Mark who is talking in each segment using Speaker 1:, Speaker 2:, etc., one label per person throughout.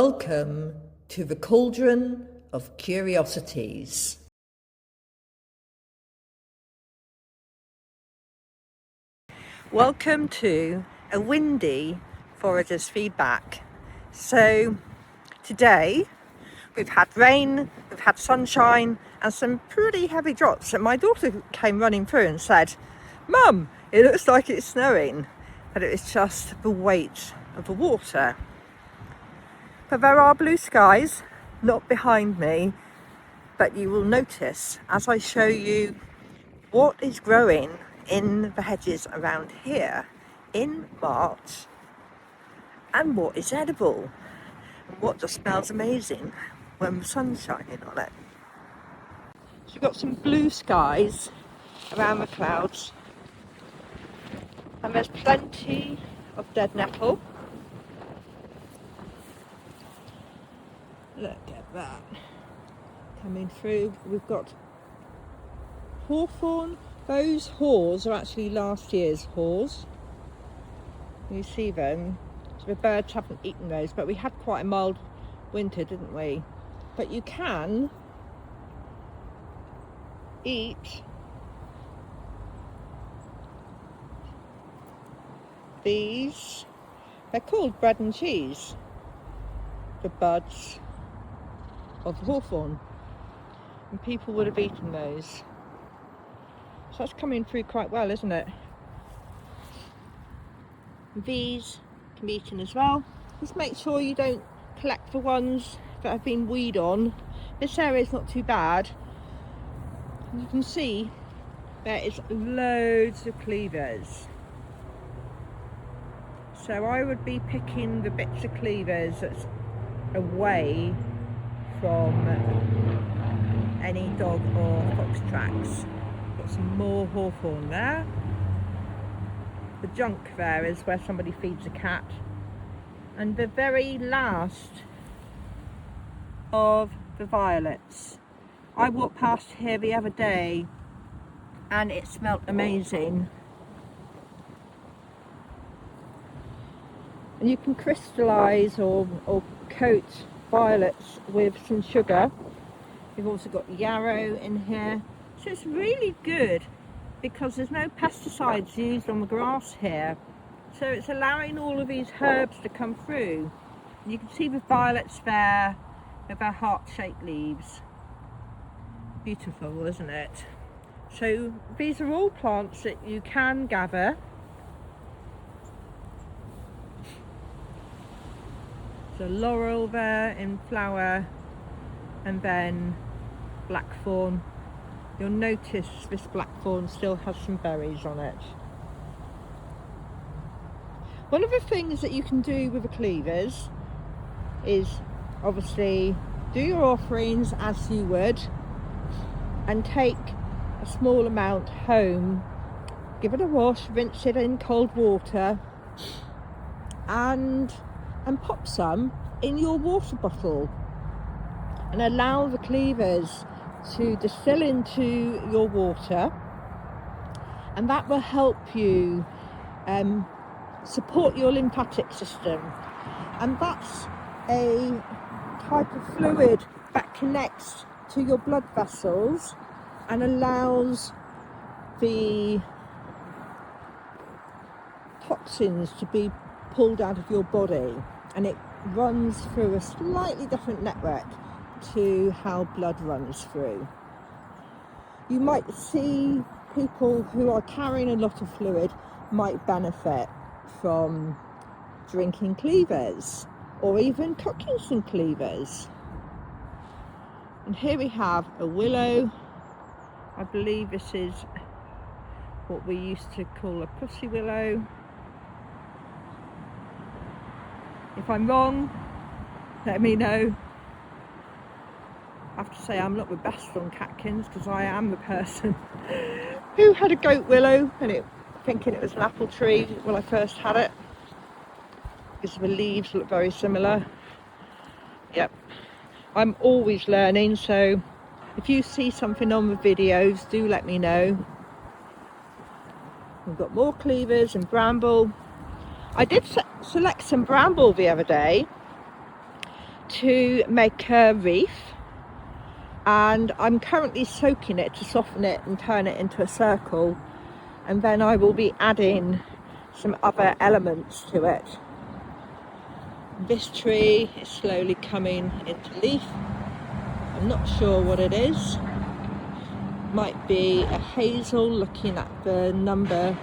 Speaker 1: Welcome to the Cauldron of Curiosities. Welcome to a windy Forager's Feedback. So today we've had rain, we've had sunshine and some pretty heavy drops, and my daughter came running through and said, "Mum, it looks like it's snowing," but it was just the weight of the water. But there are blue skies, not behind me, but you will notice as I show you what is growing in the hedges around here in March and what is edible and what just smells amazing when the sun's shining on it. So we've got some blue skies around the clouds and there's plenty of dead nettle. Look at that coming through. We've got hawthorn. Those haws are actually last year's haws. You see them. So the birds haven't eaten those, but we had quite a mild winter, didn't we? But you can eat these. They're called bread and cheese. The buds of hawthorn, and people would have eaten those. So that's coming through quite well, isn't it? These can be eaten as well. Just make sure you don't collect the ones that have been weed on. This area is not too bad. And you can see there is loads of cleavers. So I would be picking the bits of cleavers that's away from any dog or fox tracks. Got some more hawthorn there. The junk there is where somebody feeds a cat. And the very last of the violets. I walked past here the other day and it smelled amazing. And you can crystallise or coat violets with some sugar. We've also got yarrow in here. So it's really good because there's no pesticides used on the grass here. So it's allowing all of these herbs to come through. And you can see the violets there with their heart-shaped leaves. Beautiful, isn't it? So these are all plants that you can gather. The laurel there in flower, and then blackthorn. You'll notice this blackthorn still has some berries on it. One of the things that you can do with the cleavers is obviously do your offerings as you would and take a small amount home, give it a wash, rinse it in cold water and pop some in your water bottle and allow the cleavers to distill into your water, and that will help you support your lymphatic system. And that's a type of fluid that connects to your blood vessels and allows the toxins to be pulled out of your body, and it runs through a slightly different network to how blood runs through. You might see people who are carrying a lot of fluid might benefit from drinking cleavers or even cooking some cleavers. And here we have a willow. I believe this is what we used to call a pussy willow. If I'm wrong, let me know. I have to say I'm not the best on catkins because I am the person who had a goat willow and thinking it was an apple tree when I first had it because the leaves look very similar. Yep, I'm always learning, so if you see something on the videos, do let me know. We've got more cleavers and bramble. I did select some bramble the other day to make a wreath, and I'm currently soaking it to soften it and turn it into a circle, and then I will be adding some other elements to it. This tree is slowly coming into leaf. I'm not sure what it is. Might be a hazel, looking at the number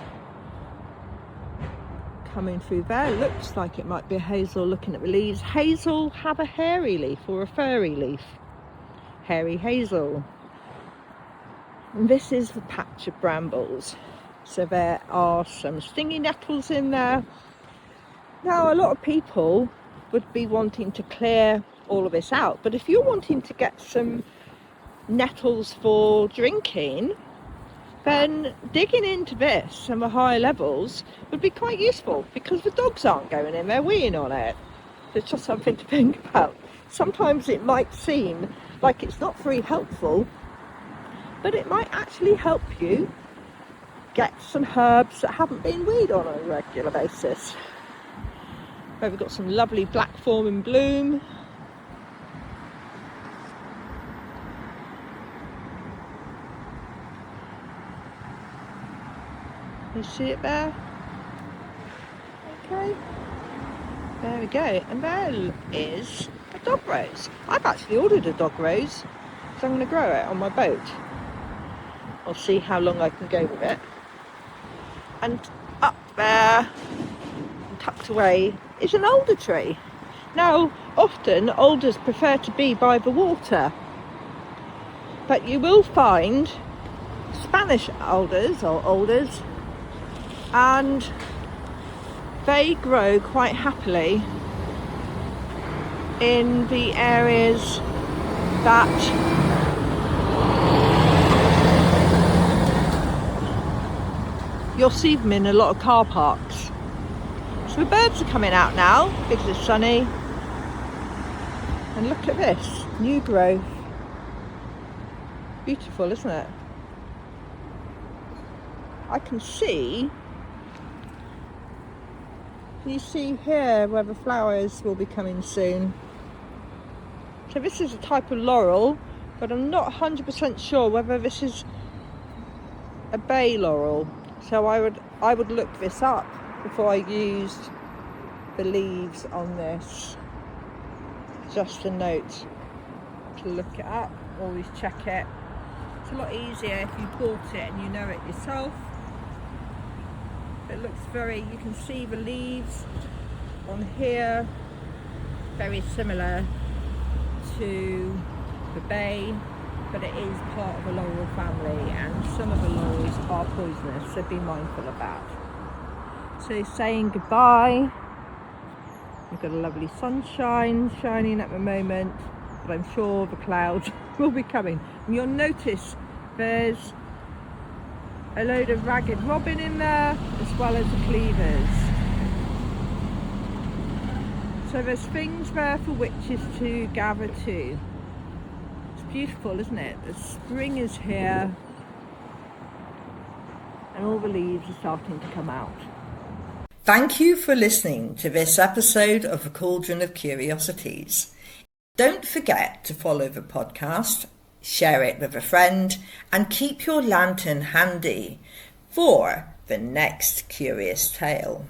Speaker 1: coming through there. Looks like it might be a hazel looking at the leaves. Hazel have a hairy leaf or a furry leaf. Hairy hazel. And this is the patch of brambles. So there are some stingy nettles in there. Now, a lot of people would be wanting to clear all of this out, but if you're wanting to get some nettles for drinking, then digging into this and the higher levels would be quite useful, because the dogs aren't going in there weeing on it. It's just something to think about. Sometimes it might seem like it's not very helpful, but it might actually help you get some herbs that haven't been weeded on a regular basis. We've got some lovely black form in bloom. You see it there? Okay. There we go. And there is a dog rose. I've actually ordered a dog rose, so I'm going to grow it on my boat. I'll see how long I can go with it. And up there, and tucked away, is an alder tree. Now, often alders prefer to be by the water, but you will find Spanish alders or alders, and they grow quite happily in the areas that you'll see them in a lot of car parks. So the birds are coming out now because it's sunny. And look at this, new growth. Beautiful, isn't it? I can see, you see here where the flowers will be coming soon. So this is a type of laurel, but I'm not 100% sure whether this is a bay laurel. So I would look this up before I used the leaves on this. Just a note to look it up, always check it. It's a lot easier if you bought it and you know it yourself. It looks you can see the leaves on here, very similar to the bay, but it is part of the laurel family, and some of the laurels are poisonous, so be mindful of that. So saying goodbye. We've got a lovely sunshine shining at the moment, but I'm sure the clouds will be coming. And you'll notice there's a load of ragged robin in there, as well as the cleavers. So there's things there for witches to gather to. It's beautiful, isn't it? The spring is here, and all the leaves are starting to come out. Thank you for listening to this episode of The Cauldron of Curiosities. Don't forget to follow the podcast, share it with a friend, and keep your lantern handy for the next curious tale.